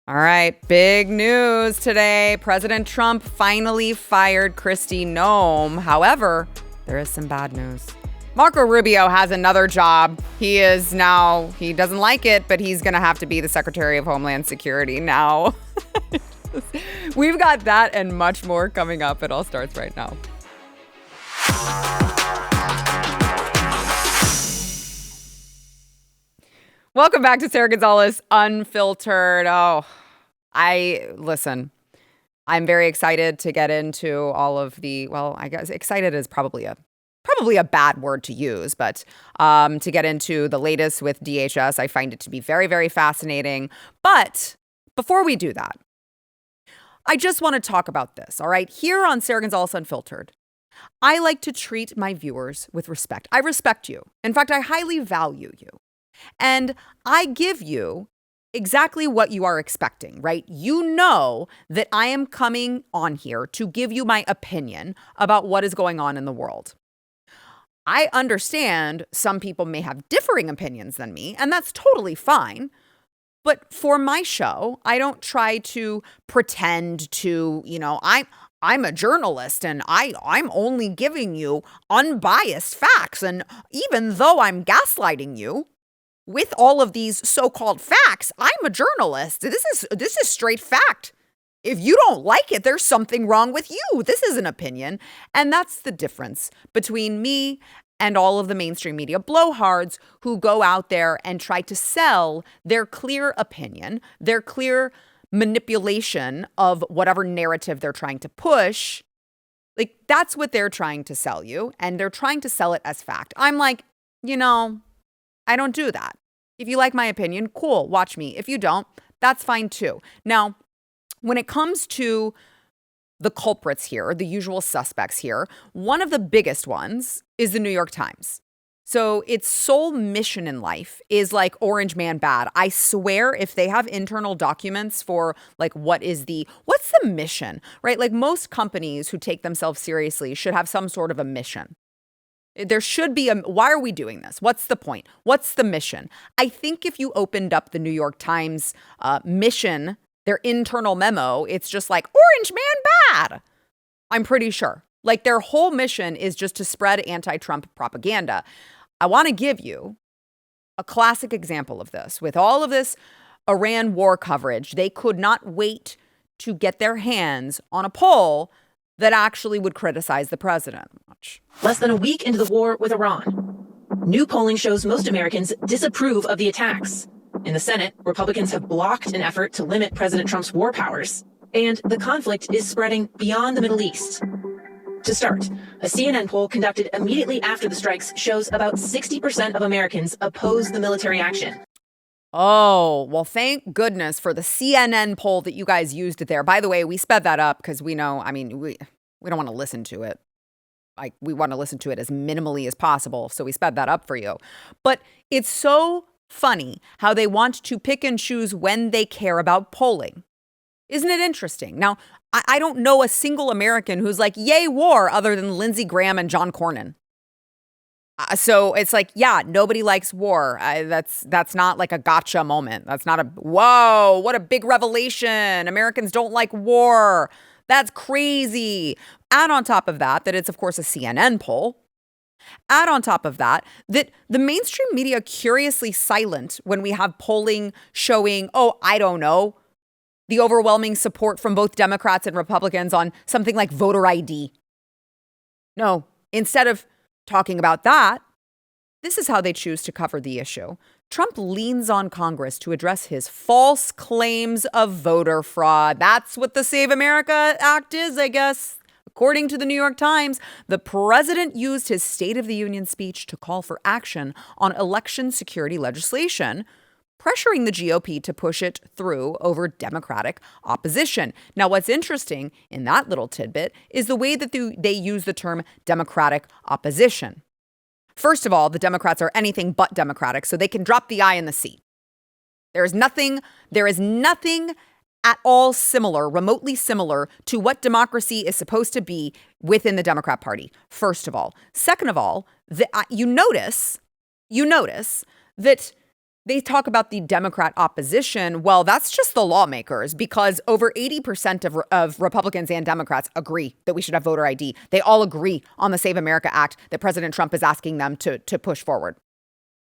All right, big news today. President Trump finally fired Kristi Noem. However, there is some bad news. Marco Rubio has another job. He doesn't like it, but he's going to have to be the Secretary of Homeland Security now. We've got that and much more coming up. It all starts right now. Welcome back to Sara Gonzales Unfiltered. I'm very excited to get into all of the, I guess excited is probably a bad word to use, but to get into the latest with DHS. I find it to be very, very fascinating. But before we do that, I just want to talk about this, all right? Here on Sara Gonzales Unfiltered, I like to treat my viewers with respect. I respect you. In fact, I highly value you. And I give you exactly what you are expecting, right? You know that I am coming on here to give you my opinion about what is going on in the world. I understand some people may have differing opinions than me, and that's totally fine. But for my show, I don't try to pretend to, I'm a journalist and I'm only giving you unbiased facts. And even though I'm gaslighting you with all of these so-called facts, I'm a journalist. This is straight fact. If you don't like it, there's something wrong with you. This is an opinion. And that's the difference between me and all of the mainstream media blowhards who go out there and try to sell their clear opinion, their clear manipulation of whatever narrative they're trying to push. Like, that's what they're trying to sell you, and they're trying to sell it as fact. I'm like, I don't do that. If you like my opinion, cool, watch me. If you don't, that's fine too. Now, when it comes to the culprits here, the usual suspects here, one of the biggest ones is the New York Times. So its sole mission in life is like Orange Man bad. I swear if they have internal documents for what's the mission, right? Like most companies who take themselves seriously should have some sort of a mission. There should be why are we doing this? What's the point? What's the mission? I think if you opened up the New York Times mission, their internal memo, it's just like Orange Man bad. I'm pretty sure. Like their whole mission is just to spread anti-Trump propaganda. I want to give you a classic example of this. With all of this Iran war coverage, they could not wait to get their hands on a poll that actually would criticize the president. Less than a week into the war with Iran, new polling shows most Americans disapprove of the attacks. In the Senate, Republicans have blocked an effort to limit President Trump's war powers, and the conflict is spreading beyond the Middle East. To start, a CNN poll conducted immediately after the strikes shows about 60% of Americans oppose the military action. Oh, well, thank goodness for the CNN poll that you guys used there. By the way, we sped that up because we know, we don't want to listen to it. We want to listen to it as minimally as possible. So we sped that up for you. But it's so funny how they want to pick and choose when they care about polling. Isn't it interesting? Now, I don't know a single American who's like, yay, war, other than Lindsey Graham and John Cornyn. So it's like, yeah, nobody likes war. That's not like a gotcha moment. That's not whoa, what a big revelation. Americans don't like war. That's crazy. Add on top of that it's, of course, a CNN poll. Add on top of that the mainstream media curiously silent when we have polling showing, the overwhelming support from both Democrats and Republicans on something like voter ID. No, instead of talking about that, this is how they choose to cover the issue. Trump leans on Congress to address his false claims of voter fraud. That's what the Save America Act is, I guess. According to the New York Times, the president used his State of the Union speech to call for action on election security legislation, pressuring the GOP to push it through over Democratic opposition. Now, what's interesting in that little tidbit is the way that they use the term Democratic opposition. First of all, the Democrats are anything but Democratic, so they can drop the I in the C. There is nothing at all similar, remotely similar to what democracy is supposed to be within the Democrat Party, first of all. Second of all, you notice that They talk about the Democrat opposition. Well, that's just the lawmakers, because over 80% of Republicans and Democrats agree that we should have voter ID. They all agree on the Save America Act that President Trump is asking them to push forward.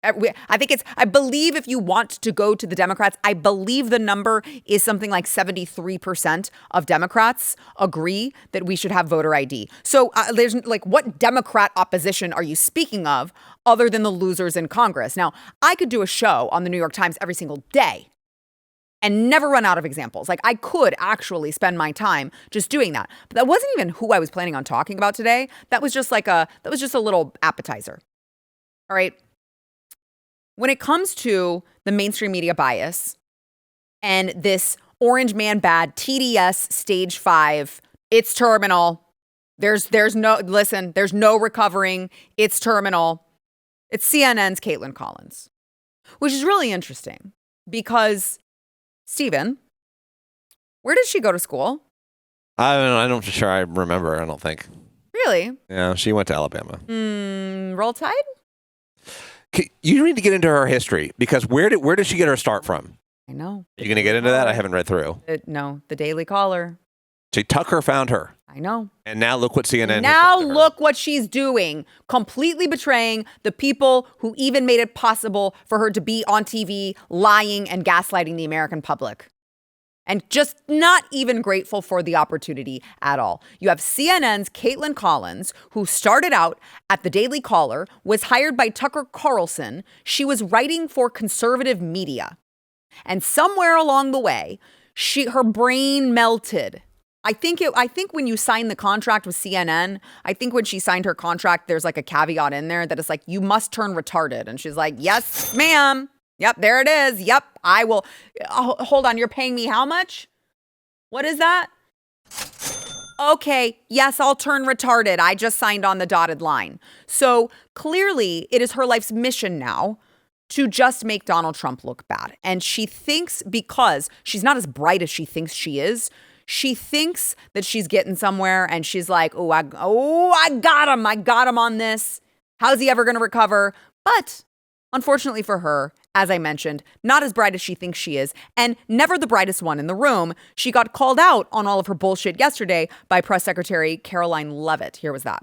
I believe if you want to go to the Democrats, I believe the number is something like 73% of Democrats agree that we should have voter ID. So there's like, what Democrat opposition are you speaking of other than the losers in Congress? Now, I could do a show on the New York Times every single day and never run out of examples. Like, I could actually spend my time just doing that. But that wasn't even who I was planning on talking about today. That was just a little appetizer. All right. When it comes to the mainstream media bias and this orange man bad TDS stage 5, it's terminal. There's no recovering. It's terminal. It's CNN's Kaitlan Collins, which is really interesting because, Stephen, where did she go to school? I'm not sure I remember, I don't think. Really? Yeah, she went to Alabama. Roll Tide? You need to get into her history, because where did she get her start from? I know. You going to get into that? I haven't read through. No, the Daily Caller. See, Tucker found her. I know. And now look what CNN Now look what she's doing. Completely betraying the people who even made it possible for her to be on TV, lying and gaslighting the American public. And just not even grateful for the opportunity at all. You have CNN's Kaitlan Collins, who started out at the Daily Caller, was hired by Tucker Carlson. She was writing for conservative media. And somewhere along the way, her brain melted. I think when you sign the contract with CNN, I think when she signed her contract, there's like a caveat in there that it's like, you must turn retarded. And she's like, yes, ma'am. Yep, there it is. Yep, I will. Oh, hold on, you're paying me how much? What is that? Okay, yes, I'll turn retarded. I just signed on the dotted line. So clearly, it is her life's mission now to just make Donald Trump look bad. And she thinks, because she's not as bright as she thinks she is, she thinks that she's getting somewhere, and she's like, I got him. I got him on this. How's he ever going to recover? But unfortunately for her, as I mentioned, not as bright as she thinks she is, and never the brightest one in the room. She got called out on all of her bullshit yesterday by Press Secretary Karoline Leavitt. Here was that.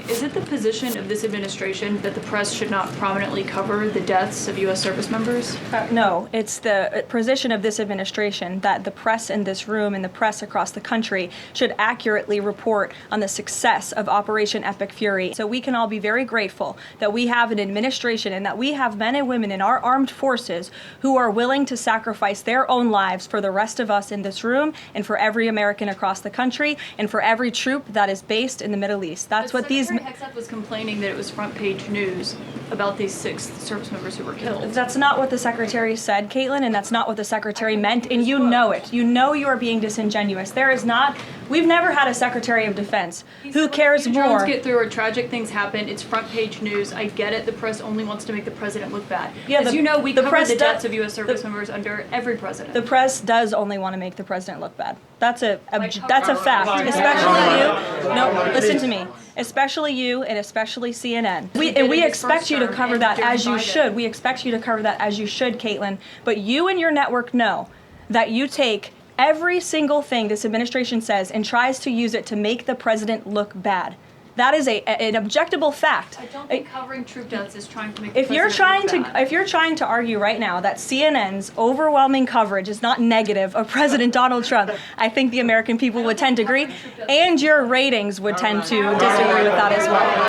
Is it the position of this administration that the press should not prominently cover the deaths of U.S. service members? No, it's the position of this administration that the press in this room and the press across the country should accurately report on the success of Operation Epic Fury. So we can all be very grateful that we have an administration and that we have men and women in our armed forces who are willing to sacrifice their own lives for the rest of us in this room and for every American across the country and for every troop that is based in the Middle East. That's what these... Hexeth was complaining that it was front page news about these 6 service members who were killed. That's not what the secretary said, Caitlin, and that's not what the secretary meant, and you know it. You know you are being disingenuous. There is not, we've never had a secretary of defense who cares more. Drones get through or tragic things happen, it's front page news. I get it, the press only wants to make the president look bad. Yeah, as you know, we cover the deaths of U.S. service members under every president. The press does only want to make the president look bad. That's a fact, especially you. No, listen to me. Especially you and especially CNN. We expect you to cover that as you should. We expect you to cover that as you should, Caitlin. But you and your network know that you take every single thing this administration says and tries to use it to make the president look bad. That is an objectable fact. I don't think covering troop deaths is trying to make if you're trying to argue right now that CNN's overwhelming coverage is not negative of President Donald Trump, I think the American people would tend to agree, and your ratings would tend to disagree with that as well.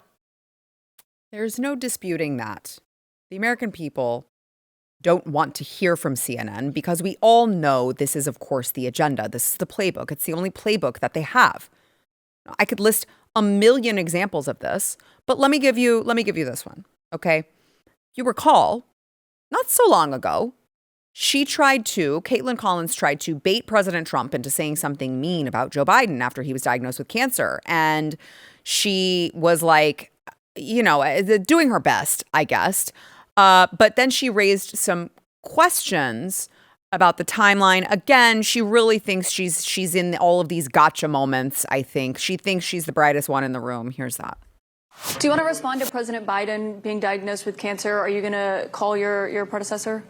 There's no disputing that. The American people don't want to hear from CNN because we all know this is, of course, the agenda. This is the playbook. It's the only playbook that they have. I could list a million examples of this, but let me give you this one, okay? You recall, not so long ago, Kaitlan Collins tried to bait President Trump into saying something mean about Joe Biden after he was diagnosed with cancer. And she was like, doing her best, I guess. But then she raised some questions about the timeline. Again, she really thinks she's in all of these gotcha moments, I think. She thinks she's the brightest one in the room. Here's that. Do you want to respond to President Biden being diagnosed with cancer? Are you going to call your predecessor?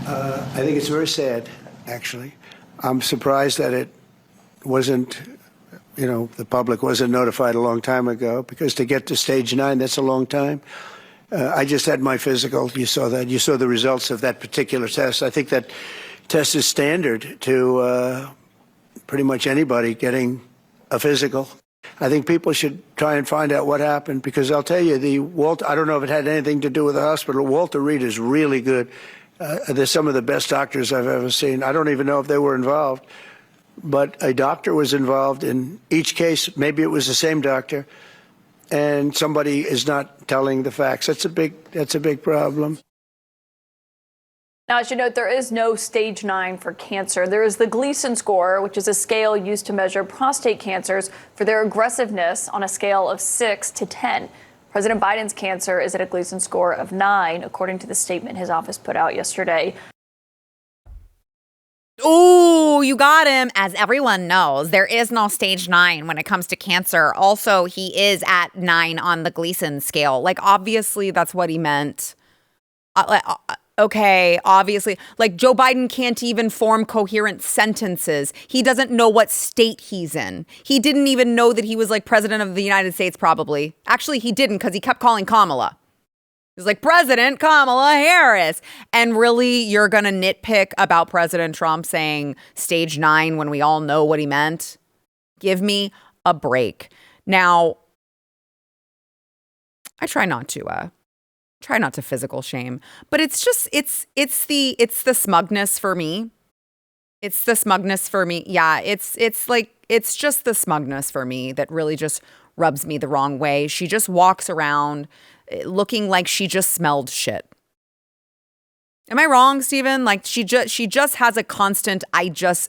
I think it's very sad, actually. I'm surprised that it wasn't, the public wasn't notified a long time ago, because to get to stage 9, that's a long time. I just had my physical. You saw that. You saw the results of that particular test. I think that test is standard to pretty much anybody getting a physical. I think people should try and find out what happened, because I'll tell you, I don't know if it had anything to do with the hospital. Walter Reed is really good. They're some of the best doctors I've ever seen. I don't even know if they were involved, but a doctor was involved in each case. Maybe it was the same doctor, and somebody is not telling the facts. That's a big problem. Now, I should note there is no stage 9 for cancer. There is the Gleason score, which is a scale used to measure prostate cancers for their aggressiveness on a scale of 6 to 10. President Biden's cancer is at a Gleason score of 9, according to the statement his office put out yesterday. Ooh, you got him. As everyone knows, there is no stage 9 when it comes to cancer. Also, he is at 9 on the Gleason scale. Like, obviously, that's what he meant. Okay, obviously, like Joe Biden can't even form coherent sentences. He doesn't know what state he's in. He didn't even know that he was like president of the United States, probably. Actually, he didn't, because he kept calling Kamala. He was like, President Kamala Harris. And really, you're going to nitpick about President Trump saying stage 9 when we all know what he meant? Give me a break. Now, I try not to physical shame, but it's just, it's the smugness for me. It's the smugness for me. Yeah. It's just the smugness for me that really just rubs me the wrong way. She just walks around looking like she just smelled shit. Am I wrong, Steven? Like she just has a constant,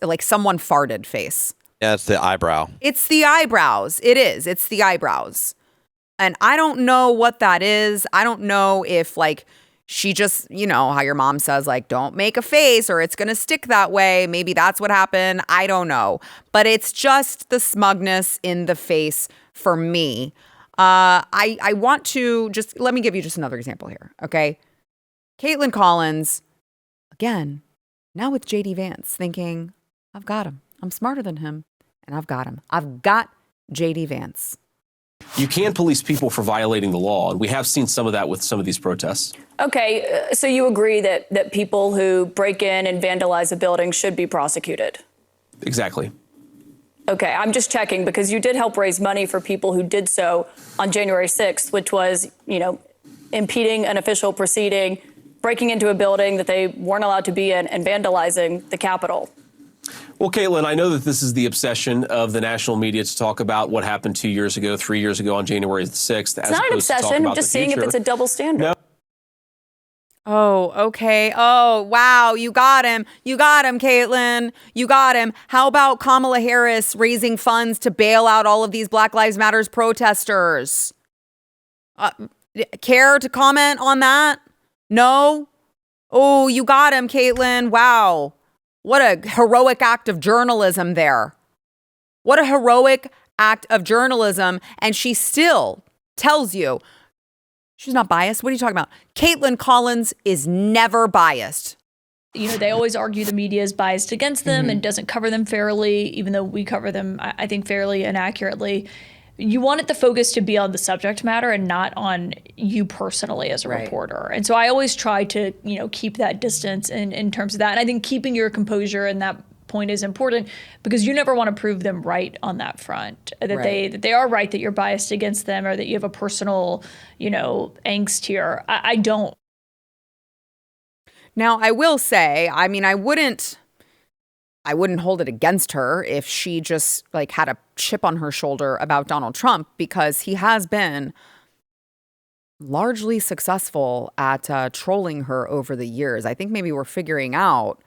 like someone farted face. Yeah, it's the eyebrow. It's the eyebrows. It is. It's the eyebrows. And I don't know what that is. I don't know if like she just, how your mom says, like, don't make a face or it's going to stick that way. Maybe that's what happened. I don't know. But it's just the smugness in the face for me. I want to just, let me give you just another example here. Okay. Kaitlan Collins, again, now with JD Vance, thinking, I've got him. I'm smarter than him. And I've got him. I've got JD Vance. You can police people for violating the law, and we have seen some of that with some of these protests. Okay, so you agree that people who break in and vandalize a building should be prosecuted? Exactly. Okay, I'm just checking because you did help raise money for people who did so on January 6th, which was, impeding an official proceeding, breaking into a building that they weren't allowed to be in, and vandalizing the Capitol. Well, Kaitlan, I know that this is the obsession of the national media to talk about what happened 2 years ago, 3 years ago on January 6th. It's not an obsession, I'm just seeing if it's a double standard. No. Oh, okay. Oh, wow. You got him. You got him, Kaitlan. You got him. How about Kamala Harris raising funds to bail out all of these Black Lives Matter protesters? Care to comment on that? No? Oh, you got him, Kaitlan. Wow. What a heroic act of journalism there. What a heroic act of journalism. And she still tells you she's not biased. What are you talking about? Kaitlan Collins is never biased. They always argue the media is biased against them and doesn't cover them fairly, even though we cover them, I think, fairly and accurately. You want the focus to be on the subject matter and not on you personally as a reporter. And so I always try to, keep that distance in terms of that. And I think keeping your composure in that point is important because you never want to prove them right on that front, that they are right, that you're biased against them or that you have a personal, angst here. I don't. Now, I will say, I wouldn't hold it against her if she just had a chip on her shoulder about Donald Trump, because he has been largely successful at trolling her over the years. I think maybe we're figuring out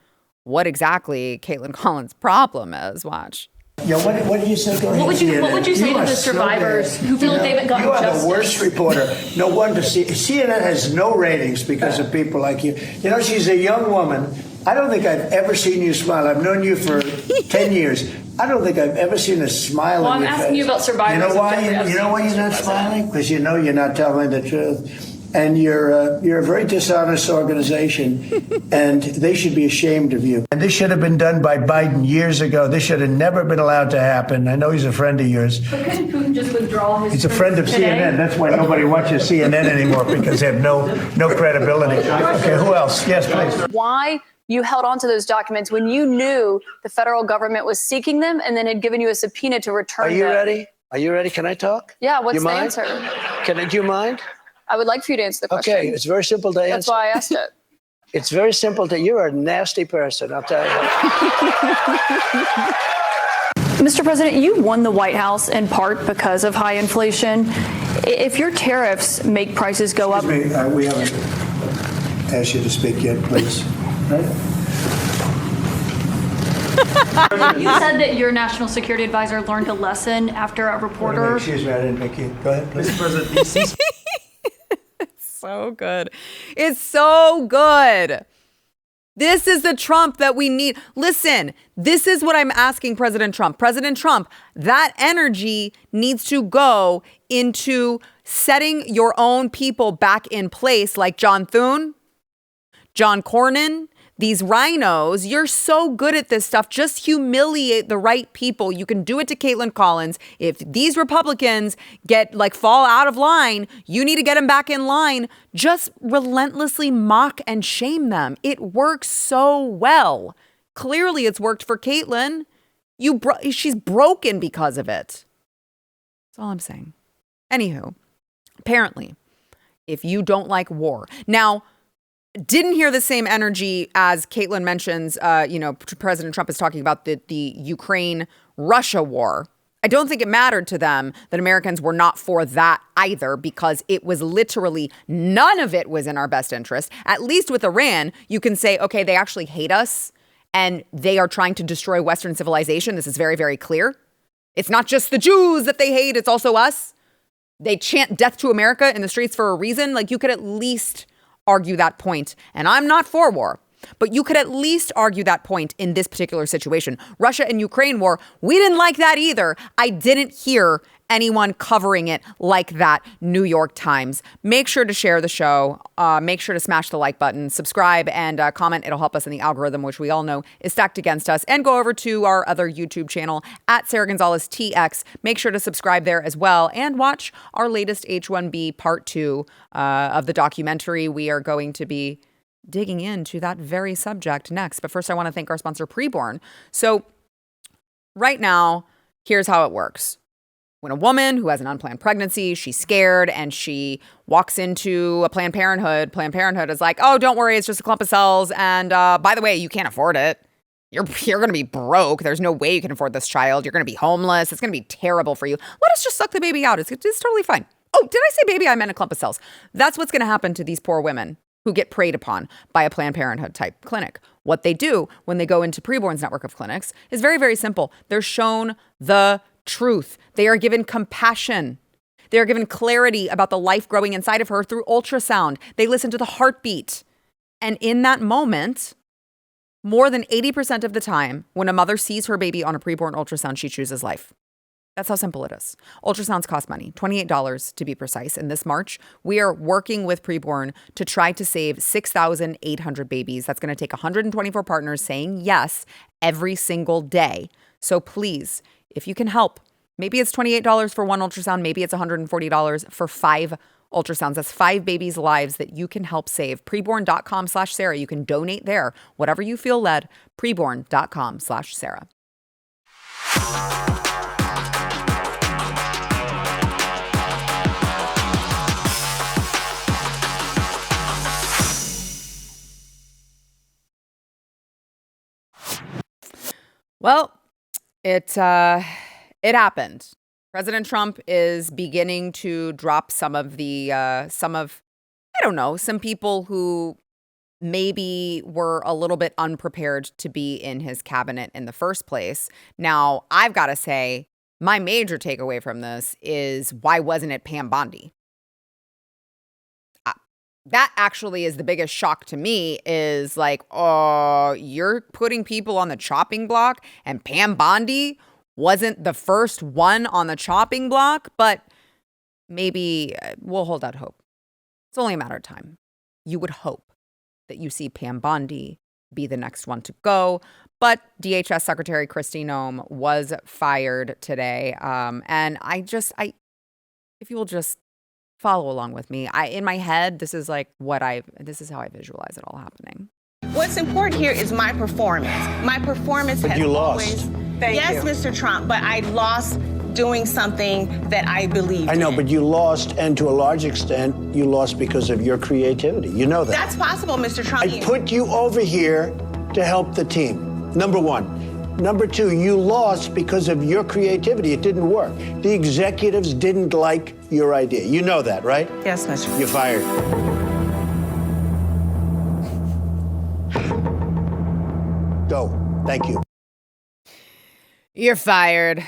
what exactly Kaitlan Collins' problem is. Watch. Yeah, what did you say? What would you say to the survivors who feel like they haven't gotten justice? You are the worst reporter. No wonder CNN has no ratings because of people like you. She's a young woman. I don't think I've ever seen you smile. I've known you for 10 years. I don't think I've ever seen a smile on your face. I'm asking you about survivors. You know why you're not smiling? Because you're not telling the truth. And you're a very dishonest organization, and they should be ashamed of you. And this should have been done by Biden years ago. This should have never been allowed to happen. I know he's a friend of yours. But couldn't Putin just withdraw his He's a friend of today? CNN. That's why nobody watches CNN anymore, because they have no credibility. Okay, who else? Yes, please. Why you held on to those documents when you knew the federal government was seeking them and then had given you a subpoena to return them? Are you ready? Are you ready? Can I talk? Yeah, what's You the mind? answer? Do you mind? I would like for you to answer the question. Okay, it's very simple to answer. That's why I asked it. It's very simple to. You're a nasty person, I'll tell you. Mr. President, you won the White House in part because of high inflation. If your tariffs make prices go up... Excuse me, we haven't asked you to speak yet, please. Right? You said that your national security advisor learned a lesson after a reporter. Excuse me, I didn't make you. Go ahead, please. Mr. President, So good. It's so good. This is the Trump that we need. Listen, this is what I'm asking President Trump. President Trump, that energy needs to go into setting your own people back in place, like John Thune, John Cornyn, these rhinos. You're so good at this stuff. Just humiliate the right people. You can do it to Kaitlan Collins. If these Republicans fall out of line, you need to get them back in line. Just relentlessly mock and shame them. It works so well. Clearly it's worked for Kaitlan. She's broken because of it. That's all I'm saying. Anywho, apparently, if you don't like war. Now, didn't hear the same energy as Kaitlan mentions. President Trump is talking about the Ukraine-Russia war. I don't think it mattered to them that Americans were not for that either, because it was literally none of it was in our best interest. At least with Iran, you can say, okay, they actually hate us and they are trying to destroy Western civilization. This is very, very clear. It's not just the Jews that they hate. It's also us. They chant death to America in the streets for a reason. You could at least argue that point. And I'm not for war, but you could at least argue that point in this particular situation. Russia and Ukraine war, we didn't like that either. I didn't hear anyone covering it like that. New York Times. Make sure to share the show. Make sure to smash the like button, subscribe, and comment. It'll help us in the algorithm, which we all know is stacked against us. And go over to our other YouTube channel at Sara Gonzales TX. Make sure to subscribe there as well and watch our latest H-1B Part 2 of the documentary. We are going to be digging into that very subject next. But first, I want to thank our sponsor, PreBorn. So right now, here's how it works. When a woman who has an unplanned pregnancy, she's scared and she walks into a Planned Parenthood is like, oh, don't worry, it's just a clump of cells. And by the way, you can't afford it. You're going to be broke. There's no way you can afford this child. You're going to be homeless. It's going to be terrible for you. Let us just suck the baby out. It's totally fine. Oh, did I say baby? I meant a clump of cells. That's what's going to happen to these poor women who get preyed upon by a Planned Parenthood type clinic. What they do when they go into PreBorn's network of clinics is very, very simple. They're shown the truth. They are given compassion. They are given clarity about the life growing inside of her through ultrasound. They listen to the heartbeat. And in that moment, more than 80% of the time, when a mother sees her baby on a preborn ultrasound, she chooses life. That's how simple it is. Ultrasounds cost money, $28 to be precise. And this March, we are working with PreBorn to try to save 6,800 babies. That's going to take 124 partners saying yes every single day. So please, if you can help, maybe it's $28 for one ultrasound, maybe it's $140 for 5 ultrasounds. That's 5 babies' lives that you can help save. Preborn.com/Sara. You can donate there. Whatever you feel led, preborn.com/Sara. Well, it happened. President Trump is beginning to drop some people who maybe were a little bit unprepared to be in his cabinet in the first place. Now, I've got to say, my major takeaway from this is, why wasn't it Pam Bondi? That actually is the biggest shock to me, is like, oh, you're putting people on the chopping block and Pam Bondi wasn't the first one on the chopping block, but maybe we'll hold out hope. It's only a matter of time. You would hope that you see Pam Bondi be the next one to go. But DHS Secretary Kristi Noem was fired today. And if you will just follow along with me, in my head, this is how I visualize it all happening. What's important here is my performance. My performance But has you always. lost. Yes, Mr. Trump, but I lost doing something that I believed I know, in. but you lost, and to a large extent, you lost because of your creativity. You know that. That's possible, Mr. Trump. I put you over here to help the team, number one. Number two, you lost because of your creativity. It didn't work. The executives didn't like your idea. You know that, right? Yes, Mr. Trump. You're fired. Go. Thank you. You're fired.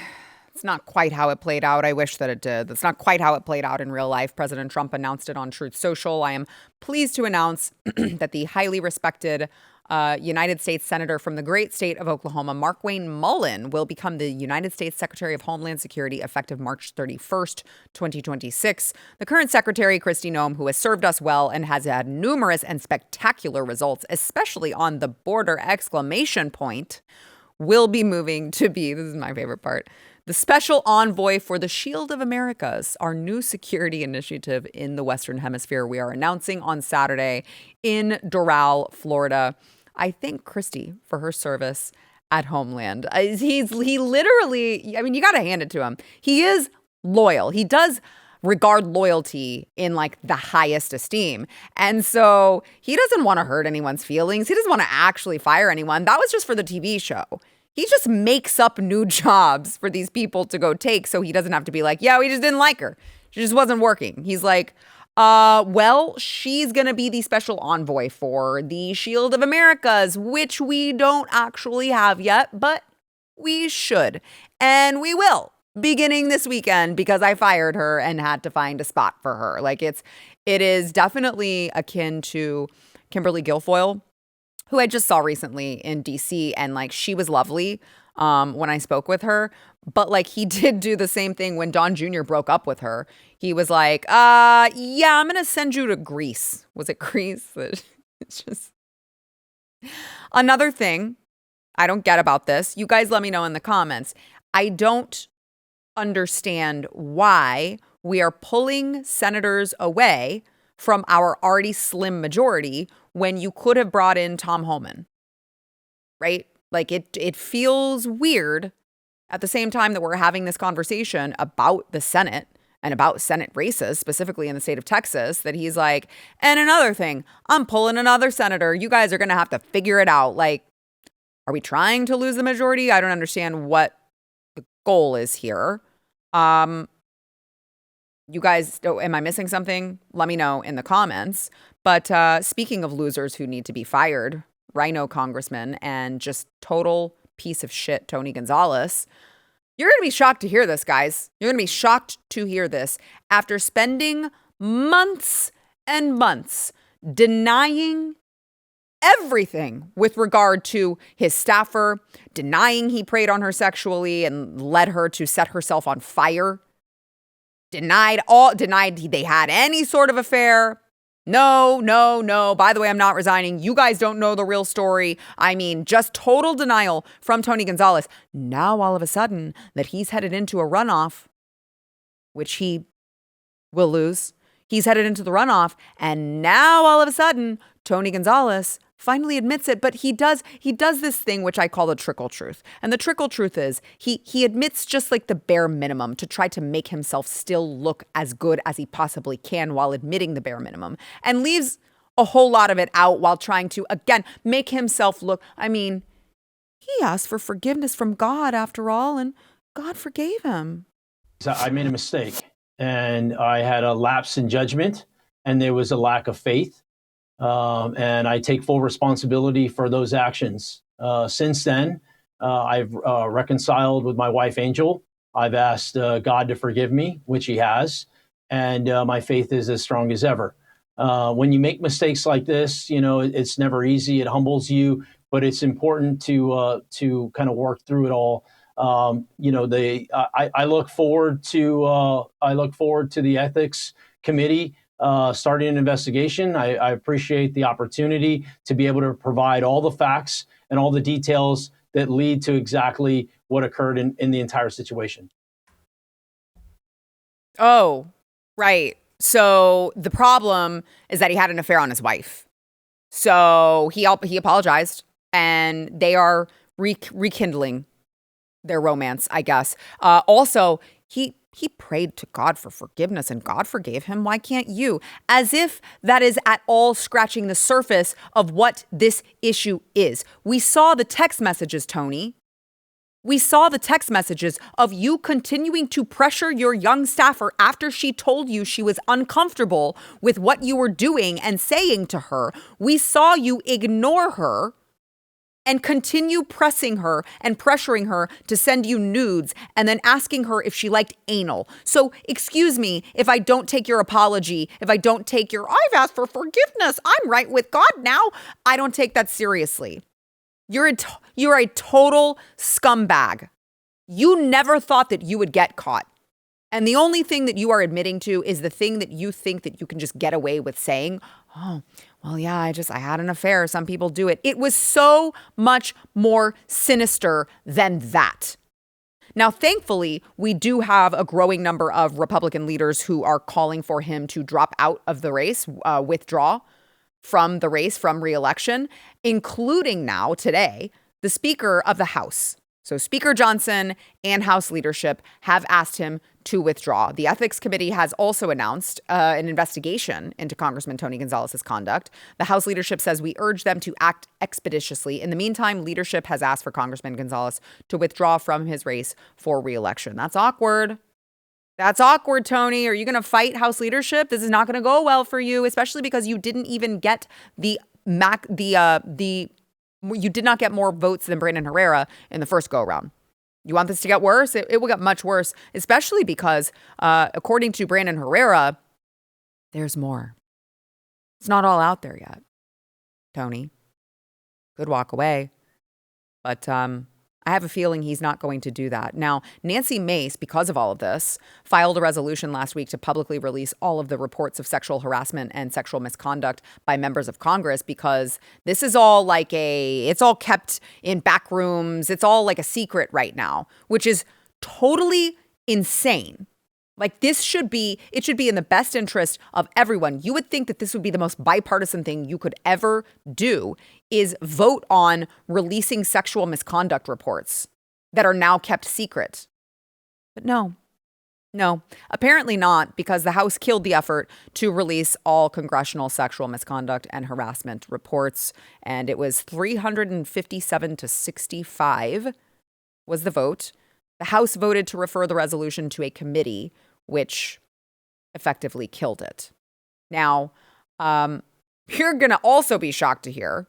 It's not quite how it played out. I wish that it did. That's not quite how it played out in real life. President Trump announced it on Truth Social. I am pleased to announce that the highly respected United States Senator from the great state of Oklahoma, Markwayne Mullin, will become the United States Secretary of Homeland Security effective March 31st, 2026. The current Secretary, Kristi Noem, who has served us well and has had numerous and spectacular results, especially on the border, will be moving to be, this is my favorite part, the special envoy for the Shield of Americas, our new security initiative in the Western Hemisphere. We are announcing on Saturday in Doral, Florida. I thank Kristi for her service at Homeland. He literally, I mean, you got to hand it to him. He is loyal. He does regard loyalty in like the highest esteem. And so he doesn't want to hurt anyone's feelings. He doesn't want to actually fire anyone. That was just for the TV show. He just makes up new jobs for these people to go take so he doesn't have to be like, yeah, we just didn't like her. She just wasn't working. He's like, well, she's going to be the special envoy for the Shield of Americas, which we don't actually have yet, but we should. And we will, beginning this weekend, because I fired her and had to find a spot for her. Like it is definitely akin to Kimberly Guilfoyle, who I just saw recently in DC, and like she was lovely when I spoke with her. But like he did do the same thing when Don Jr. broke up with her. He was like, yeah, I'm going to send you to Greece. Was it Greece? It's just another thing I don't get about this. You guys let me know in the comments. I don't understand why we are pulling senators away from our already slim majority when you could have brought in Tom Homan, right? Like it feels weird at the same time that we're having this conversation about the Senate and about Senate races, specifically in the state of Texas, that he's like, and another thing, I'm pulling another senator. You guys are going to have to figure it out. Like, are we trying to lose the majority? I don't understand what the goal is here. You guys, am I missing something? Let me know in the comments. But speaking of losers who need to be fired, RINO Congressman and just total piece of shit, Tony Gonzales. You're going to be shocked to hear this, guys. You're going to be shocked to hear this. After spending months and months denying everything with regard to his staffer, denying he preyed on her sexually and led her to set herself on fire, denied they had any sort of affair. No. By the way, I'm not resigning. You guys don't know the real story. I mean, just total denial from Tony Gonzales. Now, all of a sudden, that he's headed into a runoff, which he will lose. He's headed into the runoff. And now, all of a sudden, Tony Gonzales finally admits it. But he does this thing, which I call the trickle truth. And the trickle truth is he admits just like the bare minimum to try to make himself still look as good as he possibly can while admitting the bare minimum, and leaves a whole lot of it out while trying to, again, make himself look. I mean, he asked for forgiveness from God after all, and God forgave him. I made a mistake, and I had a lapse in judgment, and there was a lack of faith. And I take full responsibility for those actions. Since then, I've reconciled with my wife, Angel. I've asked God to forgive me, which he has. And my faith is as strong as ever. When you make mistakes like this, you know, it's never easy. It humbles you, but it's important to kind of work through it all. You know, I look forward to the ethics committee starting an investigation. I appreciate the opportunity to be able to provide all the facts and all the details that lead to exactly what occurred in the entire situation. Oh, right. So the problem is that he had an affair on his wife. So he apologized, and they are rekindling their romance, I guess. Also, he prayed to God for forgiveness, and God forgave him. Why can't you? As if that is at all scratching the surface of what this issue is. We saw the text messages, Tony. We saw the text messages of you continuing to pressure your young staffer after she told you she was uncomfortable with what you were doing and saying to her. We saw you ignore her and continue pressing her and pressuring her to send you nudes and then asking her if she liked anal. So excuse me if I don't take your apology, if I don't take your, I've asked for forgiveness, I'm right with God now. I don't take that seriously. You're a total scumbag. You never thought that you would get caught. And the only thing that you are admitting to is the thing that you think that you can just get away with saying, oh, well, yeah, I had an affair. Some people do it. It was so much more sinister than that. Now, thankfully, we do have a growing number of Republican leaders who are calling for him to drop out of the race, withdraw from the race, from re-election, including now, today, the Speaker of the House. So Speaker Johnson and House leadership have asked him to withdraw. The Ethics Committee has also announced an investigation into Congressman Tony Gonzales' conduct. The House leadership says we urge them to act expeditiously. In the meantime, leadership has asked for Congressman Gonzales to withdraw from his race for re-election. That's awkward. That's awkward, Tony. Are you going to fight House leadership? This is not going to go well for you, especially because you didn't even get you did not get more votes than Brandon Herrera in the first go around. You want this to get worse? It will get much worse, especially because, according to Brandon Herrera, there's more. It's not all out there yet, Tony. Could walk away. But I have a feeling he's not going to do that. Now, Nancy Mace, because of all of this, filed a resolution last week to publicly release all of the reports of sexual harassment and sexual misconduct by members of Congress, because this is all it's all kept in back rooms. It's all like a secret right now, which is totally insane. Like it should be in the best interest of everyone. You would think that this would be the most bipartisan thing you could ever do, is vote on releasing sexual misconduct reports that are now kept secret. But no, apparently not, because the House killed the effort to release all congressional sexual misconduct and harassment reports. And it was 357 to 65 was the vote. The House voted to refer the resolution to a committee, which effectively killed it. Now, you're going to also be shocked to hear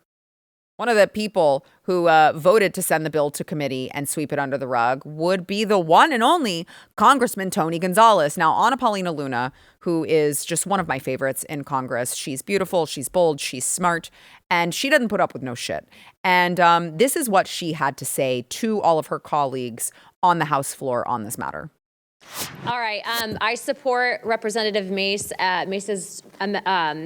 one of the people who voted to send the bill to committee and sweep it under the rug would be the one and only Congressman Tony Gonzales. Now, Anna Paulina Luna, who is just one of my favorites in Congress. She's beautiful, she's bold, she's smart, and she doesn't put up with no shit. And this is what she had to say to all of her colleagues on the House floor on this matter. All right. I support Representative Mace's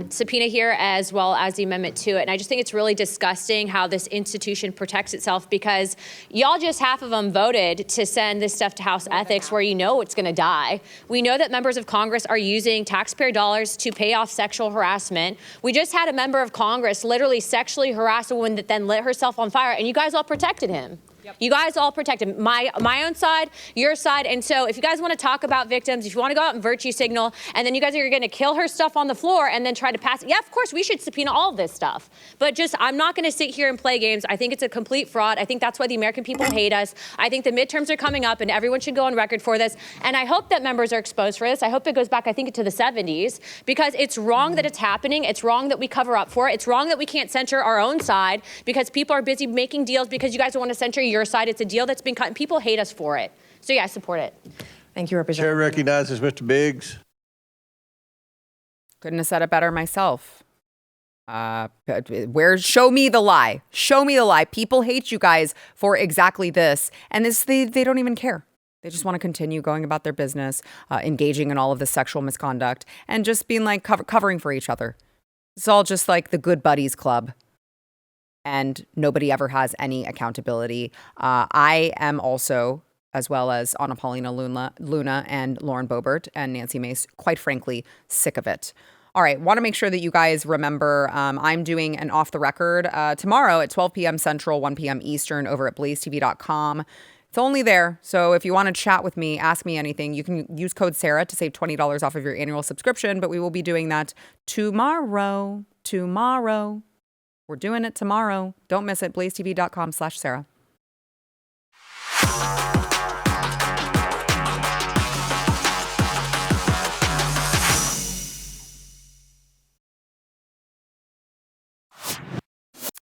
subpoena here, as well as the amendment to it. And I just think it's really disgusting how this institution protects itself, because y'all just half of them voted to send this stuff to House Ethics, where you know it's going to die. We know that members of Congress are using taxpayer dollars to pay off sexual harassment. We just had a member of Congress literally sexually harass a woman that then lit herself on fire, and you guys all protected him. Yep. You guys all protected my own side, your side. And so if you guys want to talk about victims, if you want to go out and virtue signal, and then you guys are going to kill her stuff on the floor and then try to pass it. Yeah, of course, we should subpoena all of this stuff. But I'm not going to sit here and play games. I think it's a complete fraud. I think that's why the American people hate us. I think the midterms are coming up and everyone should go on record for this. And I hope that members are exposed for this. I hope it goes back, I think, to the 70s, because it's wrong that it's happening. It's wrong that we cover up for it. It's wrong that we can't censure our own side because people are busy making deals because you guys don't want to censor your side. It's a deal that's been cut, and people hate us for it. So yeah, I support it. Thank you, Representative. Chair recognizes Mr. Biggs. Couldn't have said it better myself. Show me the lie. Show me the lie. People hate you guys for exactly this. And they don't even care. They just want to continue going about their business, engaging in all of this sexual misconduct, and just being like covering for each other. It's all just like the good buddies club. And nobody ever has any accountability. I am also, as well as Anna Paulina Luna and Lauren Boebert and Nancy Mace, quite frankly, sick of it. All right, want to make sure that you guys remember I'm doing an Off the Record tomorrow at 12 p.m. Central, 1 p.m. Eastern over at BlazeTV.com. It's only there, so if you want to chat with me, ask me anything, you can use code Sara to save $20 off of your annual subscription, but we will be doing that tomorrow. We're doing it tomorrow. Don't miss it. BlazeTV.com/Sara.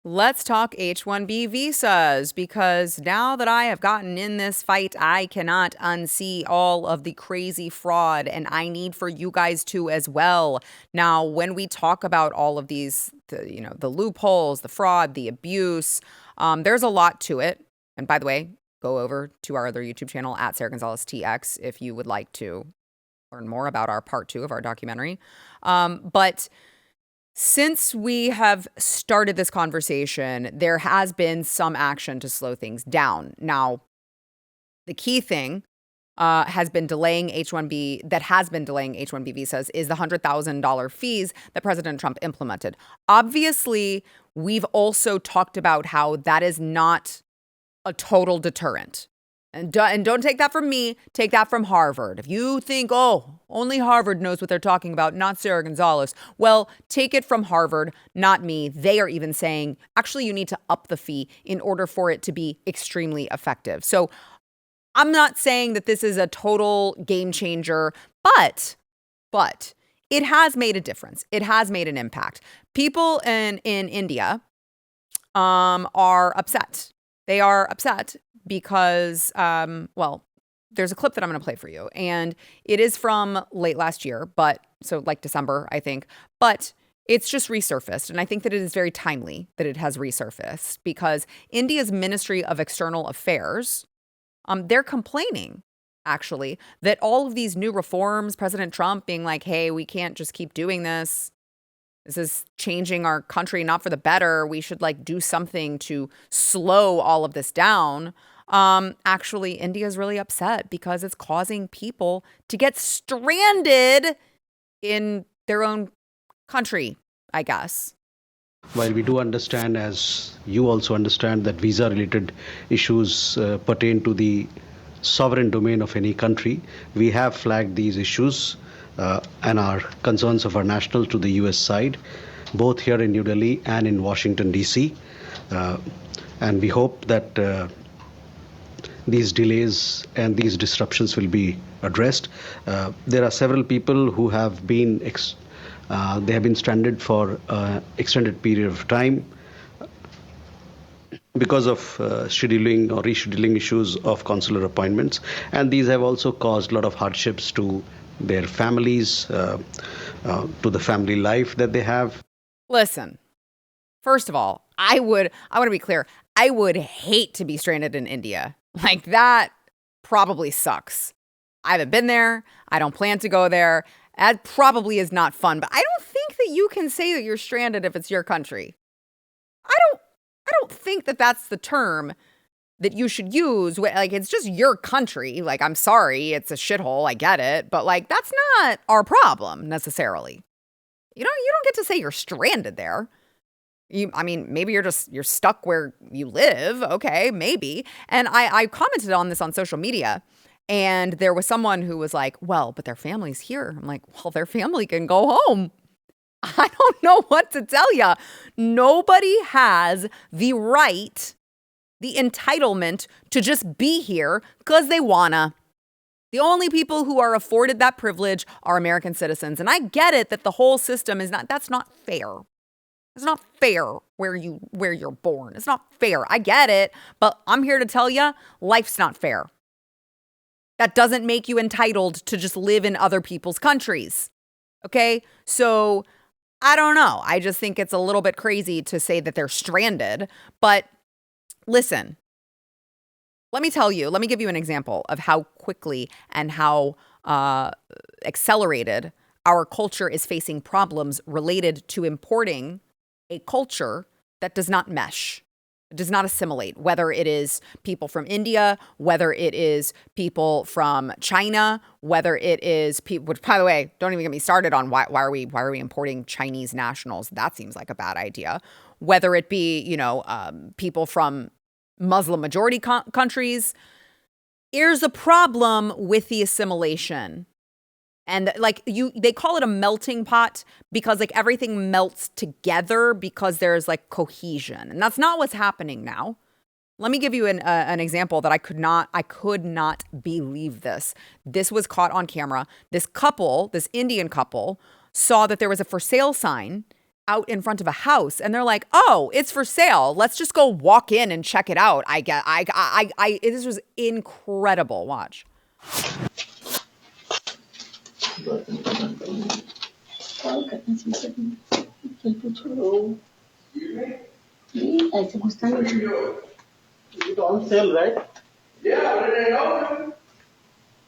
Let's talk H-1B visas, because now that I have gotten in this fight, I cannot unsee all of the crazy fraud, and I need for you guys to as well. Now, when we talk about all of these, the loopholes, the fraud, the abuse, there's a lot to it. And by the way, go over to our other YouTube channel at Sara Gonzales TX if you would like to learn more about our part 2 of our documentary. But since we have started this conversation, there has been some action to slow things down. Now, the key thing has been delaying H-1B visas is the $100,000 fees that President Trump implemented. Obviously, we've also talked about how that is not a total deterrent. And don't take that from me, take that from Harvard. If you think, only Harvard knows what they're talking about, not Sara Gonzales, well, take it from Harvard, not me. They are even saying, actually, you need to up the fee in order for it to be extremely effective. So I'm not saying that this is a total game changer, but it has made a difference. It has made an impact. People in India are upset. They are upset because, there's a clip that I'm going to play for you, and it is from late last year, so like December, I think, but it's just resurfaced. And I think that it is very timely that it has resurfaced because India's Ministry of External Affairs, they're complaining, actually, that all of these new reforms, President Trump being like, hey, we can't just keep doing this. This is changing our country, not for the better. We should do something to slow all of this down. Actually, India is really upset because it's causing people to get stranded in their own country, I guess. While we do understand, as you also understand, that visa-related issues pertain to the sovereign domain of any country, we have flagged these issues and our concerns of our nationals to the U.S. side, both here in New Delhi and in Washington, D.C. And we hope that these delays and these disruptions will be addressed. There are several people who have been they have been stranded for an extended period of time because of scheduling or rescheduling issues of consular appointments. And these have also caused a lot of hardships to their families, to the family life that they have. Listen, first of all, I want to be clear. I would hate to be stranded in India. That probably sucks. I haven't been there. I don't plan to go there. That probably is not fun, but I don't think that you can say that you're stranded if it's your country. I don't think that that's the term that you should use. It's just your country. I'm sorry, it's a shithole. I get it. But that's not our problem necessarily. You don't get to say you're stranded there. Maybe you're stuck where you live. Okay, maybe. And I commented on this on social media, and there was someone who was like, well, but their family's here. I'm like, well, their family can go home. I don't know what to tell you. Nobody has the right, the entitlement to just be here because they wanna. The only people who are afforded that privilege are American citizens. And I get it that the whole system that's not fair. It's not fair where you're born. It's not fair. I get it. But I'm here to tell you, life's not fair. That doesn't make you entitled to just live in other people's countries. Okay? So I don't know. I just think it's a little bit crazy to say that they're stranded. But listen, Let me give you an example of how quickly and how accelerated our culture is facing problems related to importing a culture that does not mesh, does not assimilate, whether it is people from India, whether it is people from China, whether it is people, which, by the way, don't even get me started on why are we importing Chinese nationals? That seems like a bad idea. Whether it be, people from Muslim majority countries. Here's a problem with the assimilation. And they call it a melting pot because everything melts together because there's cohesion. And that's not what's happening now. Let me give you an example that I could not believe this. This was caught on camera. This Indian couple, saw that there was a for sale sign out in front of a house, and they're like, "Oh, it's for sale. Let's just go walk in and check it out." This was incredible. Watch. It's on sale, right? Yeah, but it ain't open.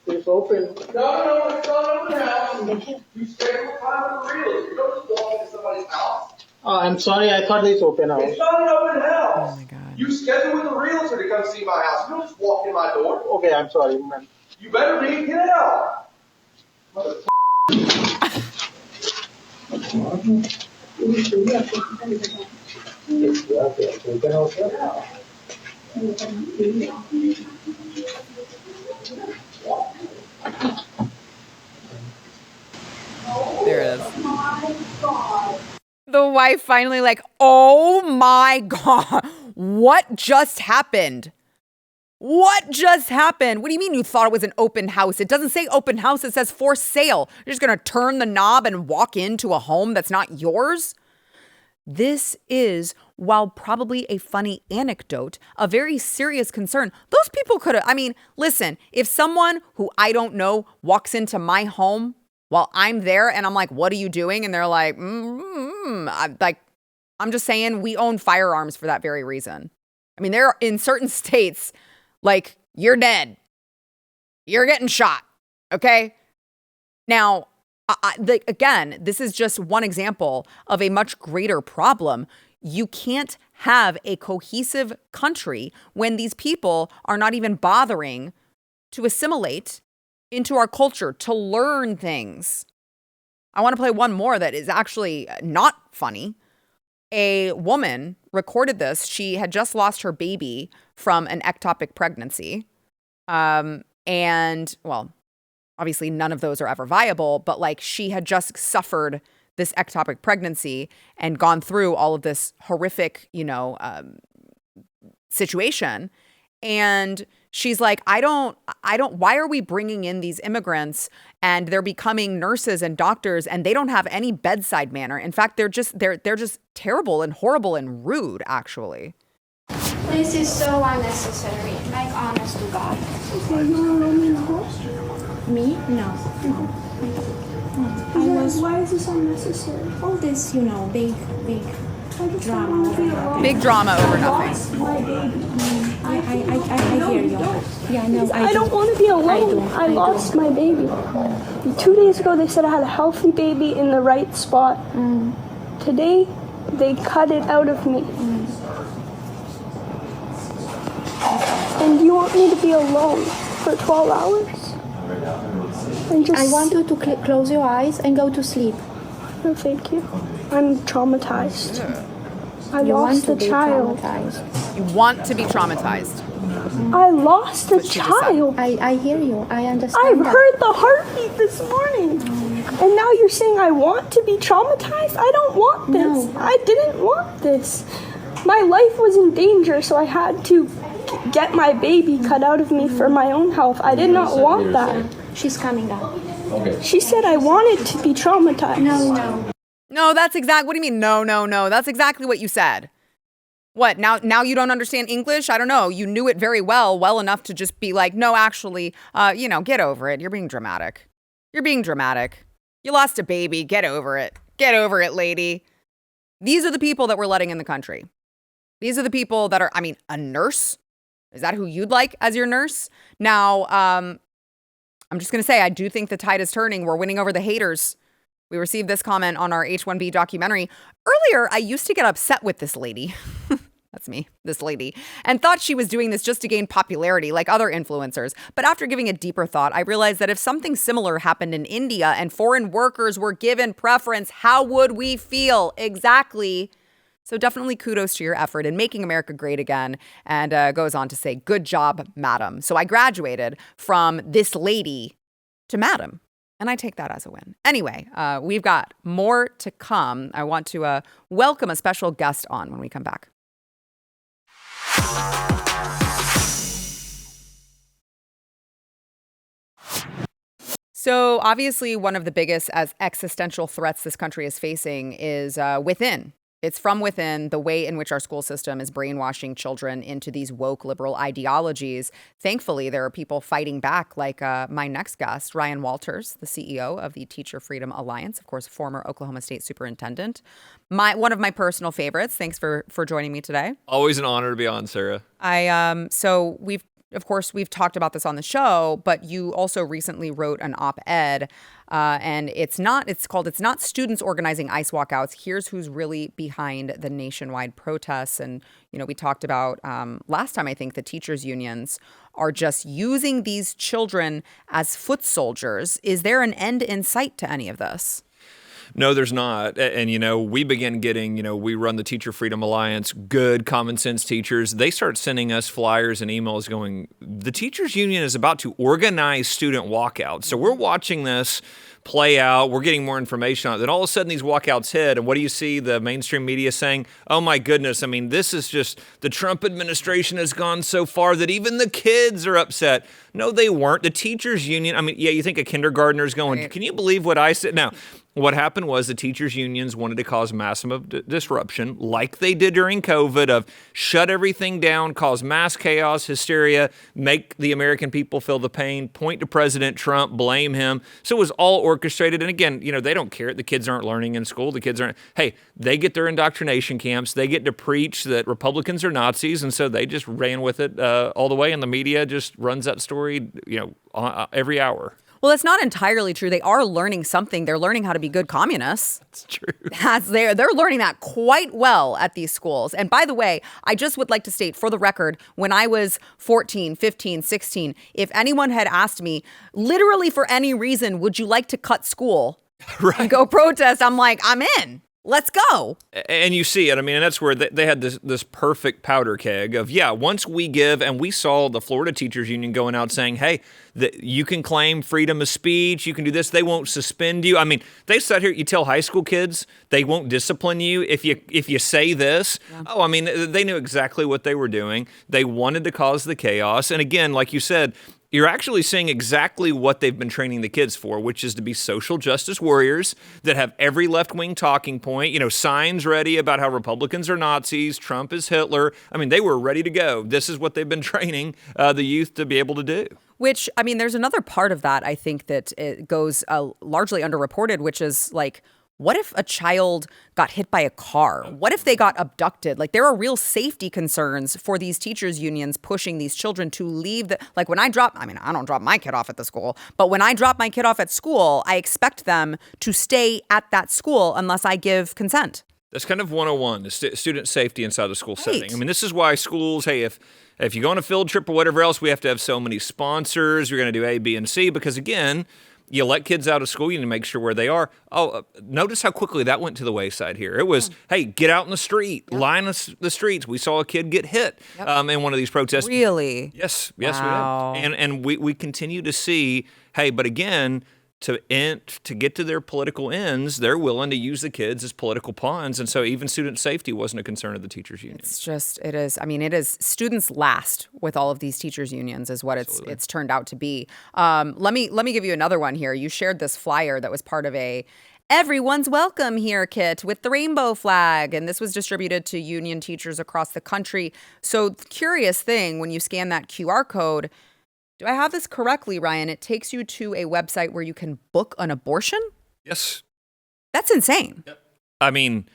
It's open. No, it's not open house. You schedule time with the real. You don't just walk into somebody's house. Oh, I'm sorry, I thought it's open house. It's not an open house. Oh my God. You schedule with the realtor to come see my house. You don't just walk in my door. Okay, I'm sorry, man. You better be. Get out. There it is. The wife finally "Oh my God, what just happened? What just happened? What do you mean you thought it was an open house? It doesn't say open house. It says for sale. You're just going to turn the knob and walk into a home that's not yours? This is, while probably a funny anecdote, a very serious concern. Those people could have, listen, if someone who I don't know walks into my home while I'm there and I'm like, "What are you doing?" And they're like, I'm just saying we own firearms for that very reason. There are in certain states, you're dead. You're getting shot. Okay. Now, again, this is just one example of a much greater problem. You can't have a cohesive country when these people are not even bothering to assimilate into our culture, to learn things. I want to play one more that is actually not funny. A woman recorded this. She had just lost her baby from an ectopic pregnancy. And, well, obviously none of those are ever viable, but she had just suffered this ectopic pregnancy and gone through all of this horrific, situation. And she's like, I don't, why are we bringing in these immigrants and they're becoming nurses and doctors and they don't have any bedside manner. In fact, they're just terrible and horrible and rude, actually. This is so unnecessary, honest to God. Me? No. Why is this unnecessary? All this, big drama over nothing. Big drama over nothing. I hear you. Yeah, no, I don't want to be alone. I lost my baby. 2 days ago, they said I had a healthy baby in the right spot. Today, they cut it out of me. And you want me to be alone for 12 hours? I want you to close your eyes and go to sleep. No, thank you. I'm traumatized. I lost a child. You want to be traumatized. I lost a child. I hear you. I understand. I've heard the heartbeat this morning. And now you're saying I want to be traumatized? I don't want this. No. I didn't want this. My life was in danger, so I had to get my baby cut out of me for my own health. I did not want that. She's coming up. Okay. She said I wanted to be traumatized. No, that's exactly, what do you mean? No. That's exactly what you said. What, now you don't understand English? I don't know. You knew it well enough to just be like, "No, actually, get over it. You're being dramatic. You lost a baby. Get over it. Get over it, lady." These are the people that we're letting in the country. These are the people that are, a nurse. Is that who you'd like as your nurse? Now, I'm just going to say, I do think the tide is turning. We're winning over the haters. We received this comment on our H-1B documentary. Earlier, I used to get upset with this lady. That's me, this lady, and thought she was doing this just to gain popularity like other influencers. But after giving a deeper thought, I realized that if something similar happened in India and foreign workers were given preference, how would we feel? Exactly. So definitely kudos to your effort in making America great again. And goes on to say, good job, madam. So I graduated from this lady to madam. And I take that as a win. Anyway, we've got more to come. I want to welcome a special guest on when we come back. So obviously one of the biggest existential threats this country is facing is within. It's from within, the way in which our school system is brainwashing children into these woke liberal ideologies. Thankfully, there are people fighting back, like my next guest, Ryan Walters, the CEO of the Teacher Freedom Alliance, of course, former Oklahoma State superintendent. One of my personal favorites. Thanks for joining me today. Always an honor to be on, Sarah. So we've talked about this on the show, but you also recently wrote an op-ed, and it's not students organizing ICE walkouts. Here's who's really behind the nationwide protests. And, we talked about last time, I think the teachers unions are just using these children as foot soldiers. Is there an end in sight to any of this? No, there's not. And, we begin getting, we run the Teacher Freedom Alliance, good common sense teachers. They start sending us flyers and emails going, the teachers union is about to organize student walkouts. So we're watching this play out. We're getting more information on it. Then all of a sudden these walkouts hit. And what do you see the mainstream media saying? Oh, my goodness. I mean, this is just the Trump administration has gone so far that even the kids are upset. No, they weren't. The teachers union. I mean, yeah, you think a kindergartner's going, Can you believe what I said? Now, what happened was the teachers unions wanted to cause massive disruption like they did during COVID of shut everything down, cause mass chaos, hysteria, make the American people feel the pain, point to President Trump, blame him. So it was all orchestrated. And again, they don't care. The kids aren't learning in school. The kids aren't. Hey, they get their indoctrination camps. They get to preach that Republicans are Nazis. And so they just ran with it all the way. And the media just runs that story, every hour. Well, that's not entirely true. They are learning something. They're learning how to be good communists. That's true. They're learning that quite well at these schools. And by the way, I just would like to state for the record, when I was 14, 15, 16, if anyone had asked me, literally for any reason, would you like to cut school and go protest? I'm like, I'm in. Let's go. And you see it. I mean, and that's where they had this perfect powder keg of, once we give, and we saw the Florida Teachers Union going out saying, hey, you can claim freedom of speech, you can do this, they won't suspend you. I mean, they sat here, you tell high school kids they won't discipline you if you say this. Yeah. Oh, I mean, they knew exactly what they were doing. They wanted to cause the chaos. And again, like you said, you're actually seeing exactly what they've been training the kids for, which is to be social justice warriors that have every left-wing talking point, signs ready about how Republicans are Nazis, Trump is Hitler. I mean, they were ready to go. This is what they've been training the youth to be able to do. Which, I mean, there's another part of that, I think, that it goes largely underreported, which is like, what if a child got hit by a car? What if they got abducted? Like, there are real safety concerns for these teachers unions pushing these children to leave like when I don't drop my kid off at the school, but when I drop my kid off at school, I expect them to stay at that school unless I give consent. That's kind of 101, the student safety inside the school setting. I mean, this is why schools, hey, if you go on a field trip or whatever else, we have to have so many sponsors. You're going to do A, B, and C because, again, you let kids out of school, you need to make sure where they are. Oh, notice how quickly that went to the wayside here. It was, hey, get out in the street, line the streets. We saw a kid get hit in one of these protests. Really? Yes, wow. We did. And we continue to see, hey, but again, to get to their political ends, they're willing to use the kids as political pawns. And so even student safety wasn't a concern of the teachers union. It is students last with all of these teachers unions is what it's turned out to be. Let me give you another one here. You shared this flyer that was part of a Everyone's Welcome Here kit with the rainbow flag. And this was distributed to union teachers across the country. So curious thing, when you scan that QR code, do I have this correctly, Ryan? It takes you to a website where you can book an abortion? Yes. That's insane. Yep. I mean,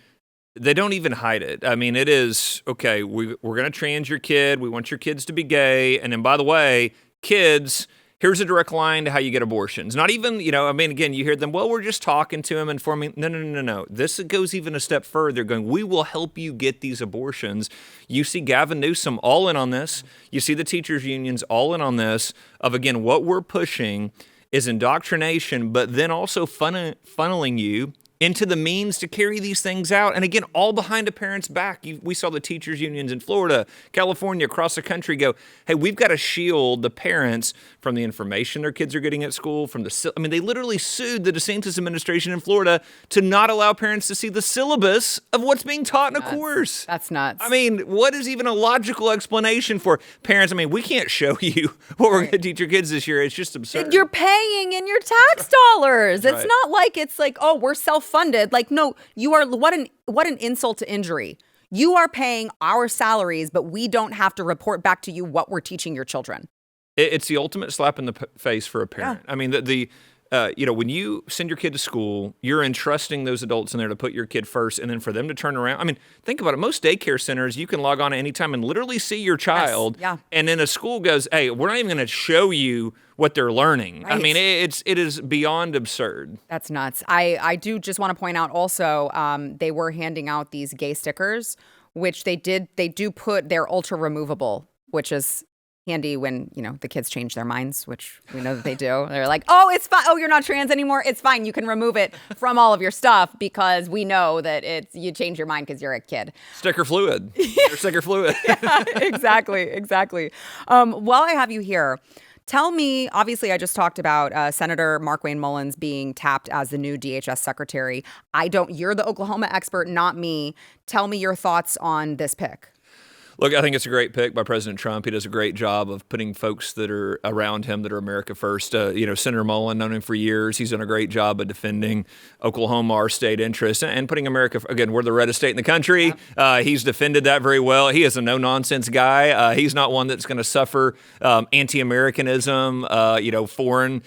They don't even hide it. I mean, it is, okay, we're going to trans your kid. We want your kids to be gay. And then, by the way, kids, here's a direct line to how you get abortions. Not even, I mean, again, you hear them, well, we're just talking to them, informing. No. This goes even a step further, going, we will help you get these abortions. You see Gavin Newsom all in on this. You see the teachers' unions all in on this of, again, what we're pushing is indoctrination, but then also funneling you into the means to carry these things out. And again, all behind a parent's back. We saw the teachers unions in Florida, California, across the country go, hey, we've got to shield the parents from the information their kids are getting at school, they literally sued the DeSantis administration in Florida to not allow parents to see the syllabus of what's being taught in a course. That's nuts. I mean, what is even a logical explanation for parents? I mean, we can't show you what we're going to teach your kids this year. It's just absurd. You're paying in your tax dollars. It's not like it's like, oh, we're self-funded. Like, no, you are, what an insult to injury. You are paying our salaries, but we don't have to report back to you what we're teaching your children. It's the ultimate slap in the face for a parent. Yeah. I mean, when you send your kid to school, you're entrusting those adults in there to put your kid first, and then for them to turn around. I mean, think about it. Most daycare centers, you can log on at any time and literally see your child. Yes. Yeah. And then a school goes, hey, we're not even going to show you what they're learning. Right. I mean, it is beyond absurd. That's nuts. I do just want to point out also, they were handing out these gay stickers, which they do put, they're ultra removable, which is handy when, the kids change their minds, which we know that they do. They're like, oh, it's fine. Oh, you're not trans anymore. It's fine. You can remove it from all of your stuff because we know that you change your mind because you're a kid. Sticker fluid. Sticker fluid. Yeah, exactly. While I have you here, tell me, obviously I just talked about Senator Markwayne Mullin being tapped as the new DHS Secretary. You're the Oklahoma expert, not me. Tell me your thoughts on this pick. Look, I think it's a great pick by President Trump. He does a great job of putting folks that are around him that are America first. Senator Mullin, known him for years. He's done a great job of defending Oklahoma, our state interest, and putting America, again, we're the reddest state in the country. Yeah. He's defended that very well. He is a no-nonsense guy. He's not one that's going to suffer anti-Americanism, foreign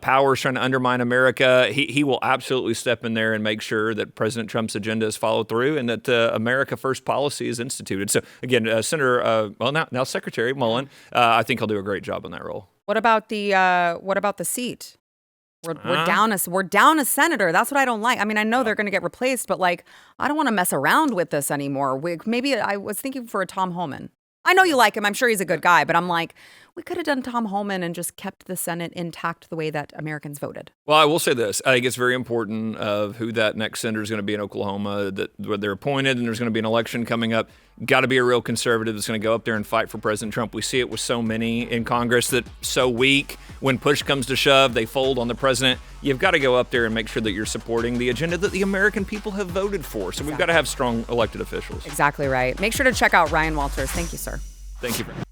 powers trying to undermine America. He will absolutely step in there and make sure that President Trump's agenda is followed through and that America first policy is instituted. So, again, Senator, now Secretary Mullin, I think he'll do a great job in that role. What about the seat? We're down a senator. That's what I don't like. I mean, I know they're going to get replaced, but I don't want to mess around with this anymore. Maybe I was thinking for a Tom Homan. I know you like him. I'm sure he's a good guy, but I'm like, we could have done Tom Homan and just kept the Senate intact the way that Americans voted. Well, I will say this. I think it's very important of who that next senator is going to be in Oklahoma, that they're appointed and there's going to be an election coming up. Got to be a real conservative that's going to go up there and fight for President Trump. We see it with so many in Congress that so weak. When push comes to shove, they fold on the president. You've got to go up there and make sure that you're supporting the agenda that the American people have voted for. So we've got to have strong elected officials. Exactly right. Make sure to check out Ryan Walters. Thank you, sir. Thank you, Brent.